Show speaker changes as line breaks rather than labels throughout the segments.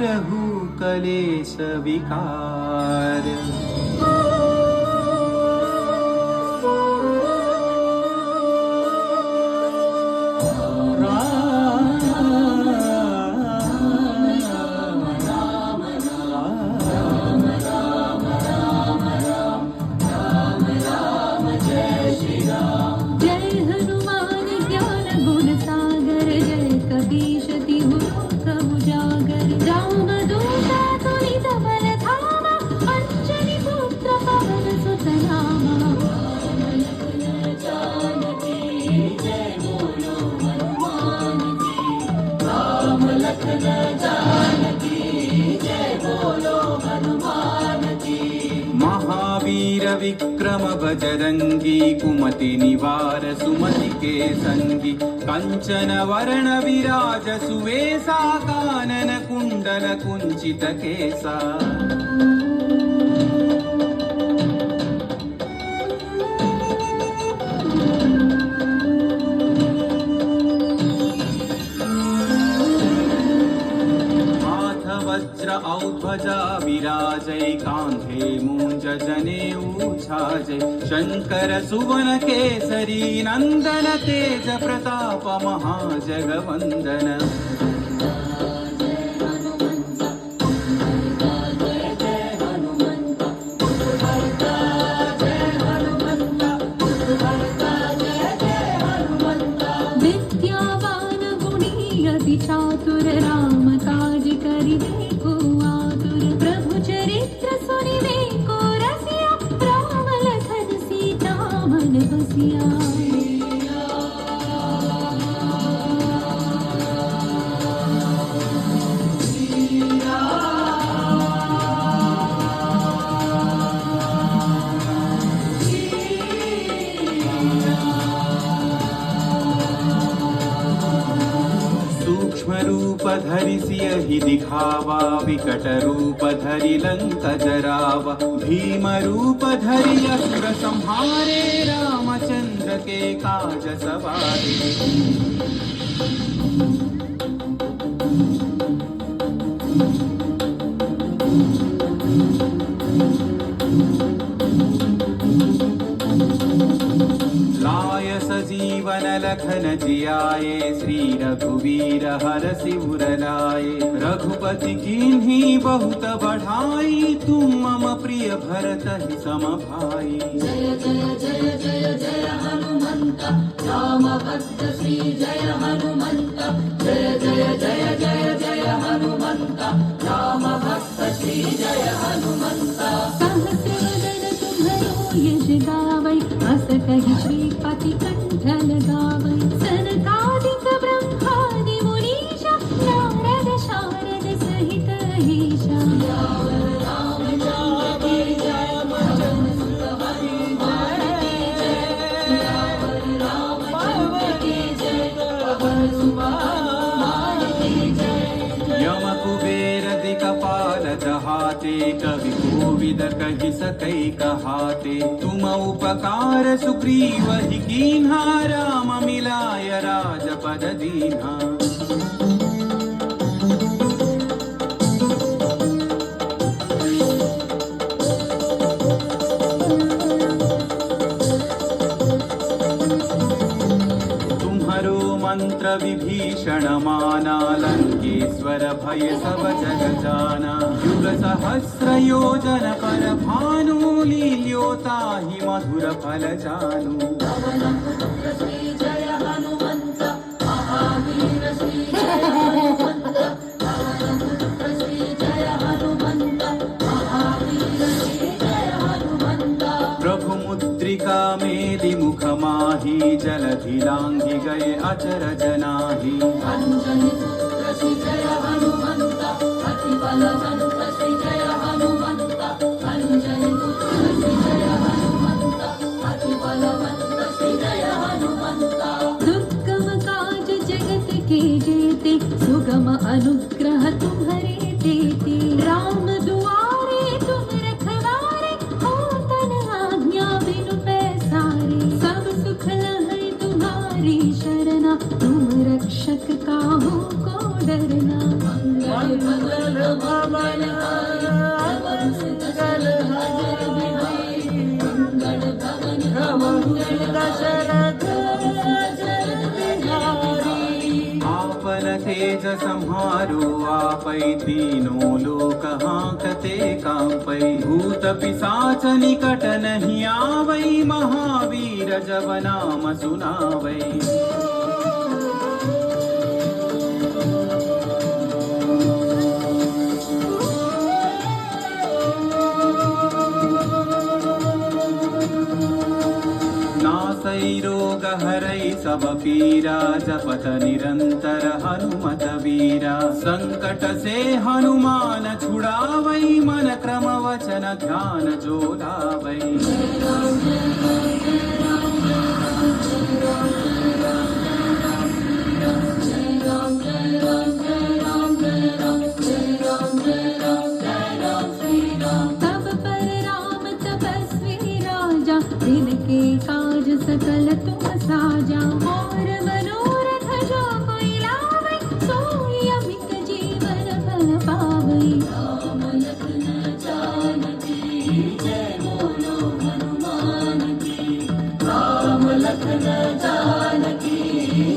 रहु कलेश विकार। महावीर विक्रम बजरंगी कुमति निवार सुमति के संगी। कंचन वर्ण विराज सुवेशा कानन कुंडल कुंचित केसा। वज्र औध्वजा विराजै कांधे मूंज जनेऊ छाजै। शंकर सुवन केसरी नंदन तेज प्रताप महाजगवंदन।
विद्यावान गुणी अति चातुर राम काज करिबे को आतुर। प्रभु चरित्र सुनिबे को रसिया राम लखन सीता मन बसिया।
सूक्ष्म रूप धरि सियहि दिखावा। विकट रूप धरि लंक जरावा। भीम रूप धरि असुर संहारे। रामचंद्र के काज सवारे। लाय सजीवन लखन जियाए। श्री रघुवीर हरषि उर लाए। रघुपति कीन्ही बहुत बढ़ाई। तुम मम प्रिय भरत ही सम भाई।
जय जय जय जय जय हनुमंत राम भक्त श्री जय हनुमंत। जय जय जय जय जय हनुमंत राम भक्त श्री जय हनुमंत। सहस्रवदन तुम्हरो यश गावै। अस कहि श्रीपति कंठ लगावै। सनकादिक ब्रह्मादि मुनीशा नारद शारद सहित अहिषा।
यम कुबेर दिक्पाल जहाते। कवि कोविद कहि सकै कहाते। तुम उपकार सुग्रीव ही कीन्हा। राम मिलाय राजपद दीन्हा। मंत्र विभीषण माना। लंकेश्वर भय सब जग जाना। युग सहस्र योजन पर भानु। लील्योताहि मधुर फल जानु।
श्री जय हनुमंत महावीर श्री जय हनुमंत। श्री जय हनुमंत महावीर श्री जय हनुमंत।
प्रभु मुद्रिका मेलि मुख माहि। जलधि लांघि गए अचरज नाही।
अंजनी पुत्र श्री जय हनुमंत। अति बलवंत श्री जय हनुमंत। अंजनी पुत्र श्री जय हनुमंत। अति बलवंत श्री जय हनुमंत। दुर्गम काज जगत के जेते। सुगम अनुग्रह तुम्हारे देते। राम दुआरे तुम रखवारे। हो तन आज्ञा बिनु पैसारे। सब सुख लहै तुम्हारी शरणा। तुम रक्षक काहू
अमन दशरथ
आपन तेज संहारो आपै तीनों लोक हांकते कांपै भूत पिशाच निकट नहीं आवै महावीर जब नाम सुनावै नासै रोग हरै सब पीरा जपत निरंतर हनुमत वीरा संकट से हनुमान छुड़ावै मन क्रम वचन ध्यान जो लावै
तब पर राम तपस्वी राजा दिन के काज सकल तुम साजा और मनोरथ जो कोई लावै सोई अमित जीवन फल पावै राम लखन जानकी जय बोलो हनुमान की राम लखन जानकी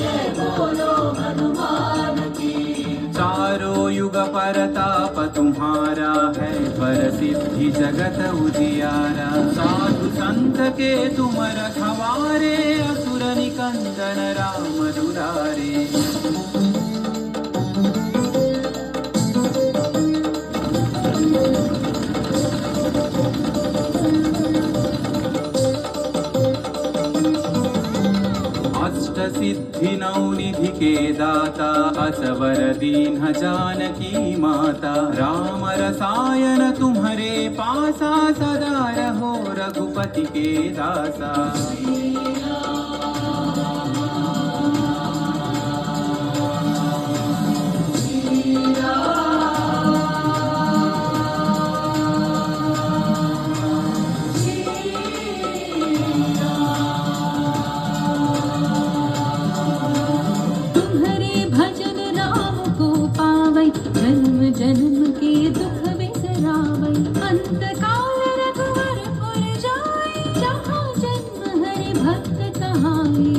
जय बोलो हनुमान की
चारों युग परताप तुम्हारा है पर सिद्धि जगत उजियारा साधु संत के तुम रखवारे असुर निकंदन राम दुलारे अष्ट सिद्धि नौ निधि के दाता असवर दीन जानकी माता राम रसायन तुम्हारे पासा सदा रहो रघुपति के दासा
तुम्हारे भजन राम को पावै जन्म जन्म के दुख बिसरावै अंत काल रघुवर पुर जाई जहाँ जन्म हरि भक्त कहाई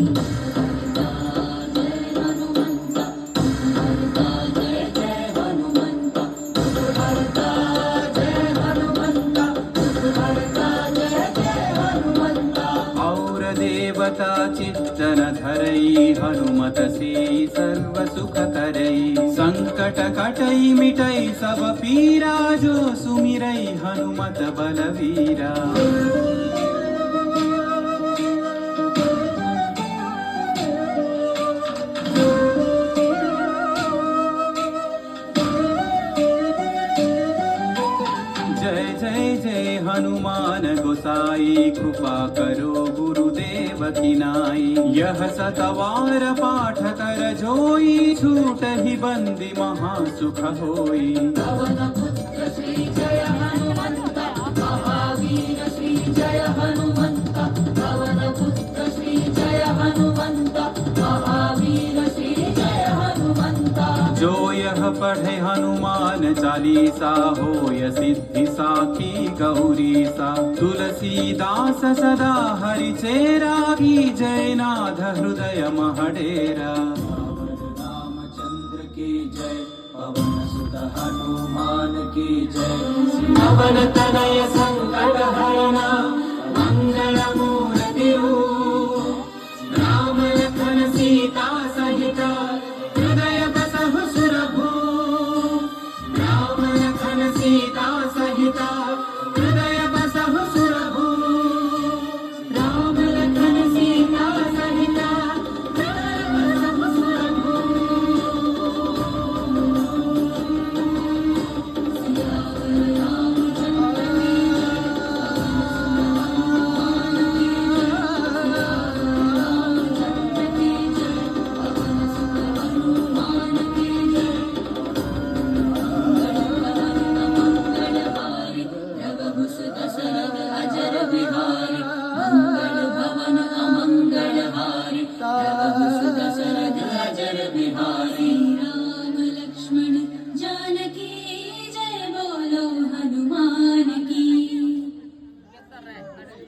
और देवता चित्तन धरई हनुमत से सर्व सुख करई संकट कटई मिटई सब पीरा जो सुमिरई हनुमत बलवीरा जय जय जय हनुमान गोसाई कृपा करो गुरुदेव की नाई यह सतवार पाठ कर जोई छूट ही बंदी महासुख होई
पवन पुत्र श्री जय हनुमंत महावीर श्री जय हनुमंत पवन पुत्र श्री जय हनुमंत महावीर श्री जय हनुमंत
जो यह पढ़े हनुमान चालीसा होय सिद्धि साखी गौरी सा तुलसीदास सदा हरि चेरा की जय नाथ हृदय महडेरा
रामचंद्र की जय पवन सुत हनुमान की जय पवन तनय